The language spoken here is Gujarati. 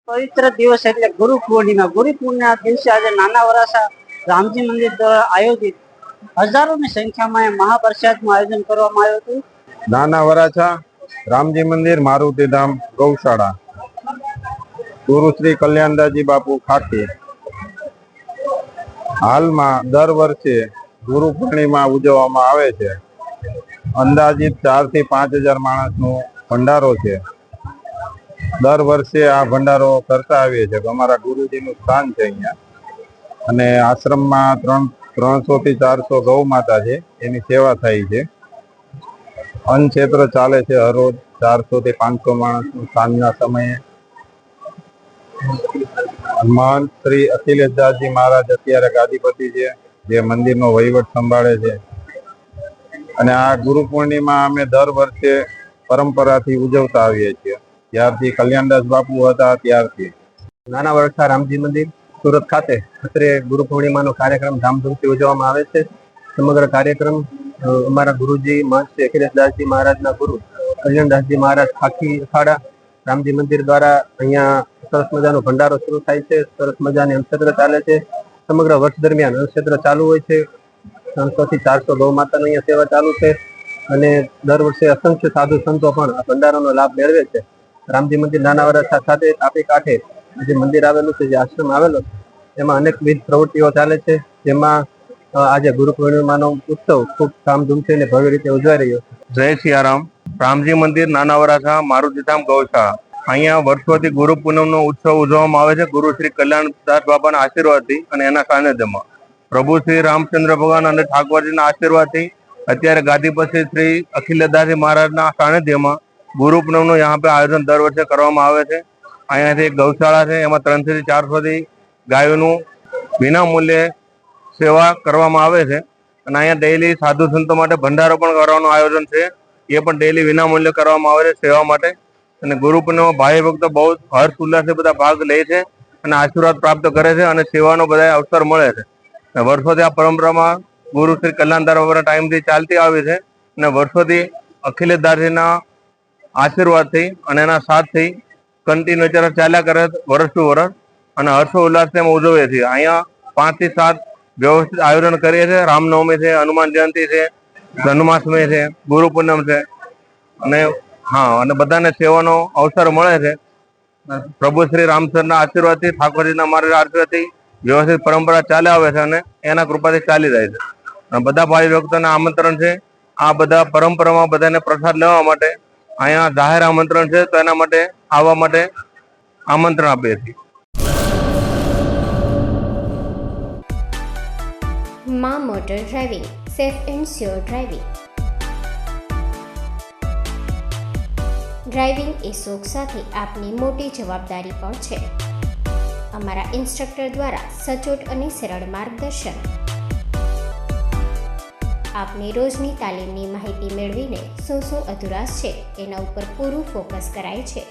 પવિત્ર દિવસ એટલે ગુરુ પૂર્ણિમા. ગુરુ પૂર્ણિમા દિવસે આજે નાના વરાસા રામજી મંદિર દ્વારા આયોજિત હજારોની સંખ્યામાં મહાપ્રસાદનું આયોજન કરવામાં આવ્યું હતું. નાના વરાછા રામજી મંદિર મારુતિધામ ગૌશાળા ગુરુ શ્રી કલ્યાણદાસજી બાપુ ખાખી. હાલમાં દર વર્ષે ગુરુ પૂર્ણિમા ઉજવવામાં આવે છે. અંદાજિત 4 થી 5,000 માણસનો ભંડારો છે. દર વર્ષે આ ભંડારો કરતા આવીએ છીએ. અમારા ગુરુજીનું સ્થાન છે અહીંયા, અને આશ્રમમાં 300 થી 400 ગૌ માતા છે, એની સેવા થાય છે. અન્ન ક્ષેત્ર ચાલે છે હરરોજ 400 થી 500 માણસ સાંજના સમયે. મહંત શ્રી અખિલેશદાસજી મહારાજ અત્યારે ગાદીપતિ છે, જે મંદિરનો વહીવટ સંભાળે છે. અને આ ગુરુ પૂર્ણિમા અમે દર વર્ષે પરંપરાથી ઉજવતા આવીએ છીએ, ત્યારથી કલ્યાણદાસ બાપુ હતા ત્યારથી. નાના વરાછા રામજી મંદિર સુરત ખાતે અત્રે ગુરુ પૂર્ણિમાનો કાર્યક્રમ ધામધૂમથી ઉજવવામાં આવે છે. સમગ્ર કાર્યક્રમ અમારા ગુરુજી મહંત શ્રી અખિલેશદાસજી મહારાજના ગુરુ કલ્યાણદાસજી મહારાજ ખાખી અખાડા રામજી મંદિર દ્વારા અહીંયા સરસ મજાનો ભંડારો શરૂ થાય છે. સરસ મજાની અન્નક્ષેત્ર ચાલે છે. સમગ્ર વર્ષ દરમિયાન અન્નક્ષેત્ર ચાલુ હોય છે. 300 થી 400 ગૌ માતાની અહીંયા સેવા ચાલુ છે, અને દર વર્ષે અસંખ્ય સાધુ સંતો પણ આ ભંડારાનો લાભ મેળવે છે. રામજી મંદિર નાના વરાછા સાથે તાપી કાંઠે જે મંદિર આવેલું છે, જે આશ્રમ આવેલો છે, એમાં અનેકવિધ પ્રવૃત્તિઓ ચાલે છે. જેમાં આજે ગુરુ પૂર્ણિમાનો ઉત્સવ ખૂબ ધામધૂમથી અને ભવ્ય રીતે ઉજવાઈ રહ્યો છે. જય સિયારામ. રામજી મંદિર નાના વરાછા મારુતિધામ ગૌશાળા. અહીંયા વર્ષોથી ગુરુ પૂનમનો ઉત્સવ ઉજવવામાં આવે છે, ગુરુ શ્રી કલ્યાણદાસ બાબાના આશીર્વાદથી અને એના સાનિધ્યમાં. પ્રભુ શ્રી રામચંદ્ર ભગવાન અને ઠાકોરજીના આશીર્વાદથી અત્યારે ગાદીપતિ શ્રી અખિલેશદાસજી મહારાજના સાનિધ્યમાં ગુરુ પૂનમનું यहाँ पे આયોજન દર વર્ષે કરવામાં આવે છે. અહીંયાથી ગૌશાળા છે, એમાં 300 થી 400 ગાયોનું વિના મૂલ્યે સેવા કરવામાં આવે છે. અને અહીંયા ડેઈલી સાધુ સંતો માટે ભંડારો પણ કરવાનું આયોજન છે, એ પણ ડેઈલી વિના મૂલ્યે કરવામાં આવે છે સેવા માટે. અને ગુરુ પૂર્ણિમા ભાઈ ભક્તો બહુ હર્ષ ઉલ્લાસથી બધા ભાગ લે છે અને આશીર્વાદ પ્રાપ્ત કરે છે, અને સેવાનો બધા અવસર મળે છે. વર્ષોથી આ પરંપરામાં ગુરુ શ્રી કલ્યાણદાસ બાબાના ટાઈમથી ચાલતી આવી છે, અને વર્ષોથી અખિલેશદાસજીના આશીર્વાદથી અને એના સાથથી કન્ટિન્યુ ચાલ્યા કરે વર્ષ ટુ વર્ષ, અને હર્ષો ઉલ્લાસથી અમે ઉજવીએ છીએ. અહીંયા 5 થી 7 વ્યવસ્થિત આયોજન કરીએ છીએ. રામનવમી છે, હનુમાન જયંતિ છે, જન્માષ્ટમી છે, ગુરુ પૂનમ છે, અને અને બધાને સેવાનો અવસર મળે છે. પ્રભુ શ્રી રામચંદ્રના આશીર્વાદથી, ઠાકોરજીના મારા આશીર્વાદથી વ્યવસ્થિત પરંપરા ચાલે આવે છે, અને એના કૃપાથી ચાલી જાય છે. બધા ભાઈ ભક્તોને આમંત્રણ છે આ બધા પરંપરામાં બધાને પ્રસાદ લેવા માટે. અહીંયા જાહેર આમંત્રણ છે, તો એના માટે આવવા માટે આમંત્રણ આપીએ છીએ. માં motor driving, safe and sure driving. Driving એ શોખ સાથે આપની મોટી જવાબદારી પણ છે. અમારા ઇન્સ્ટ્રક્ટર દ્વારા સચોટ અને સરળ માર્ગદર્શન. આપની રોજની તાલીમની માહિતી મેળવીને શું અધુરાશ છે એના ઉપર પૂરું ફોકસ કરાય છે.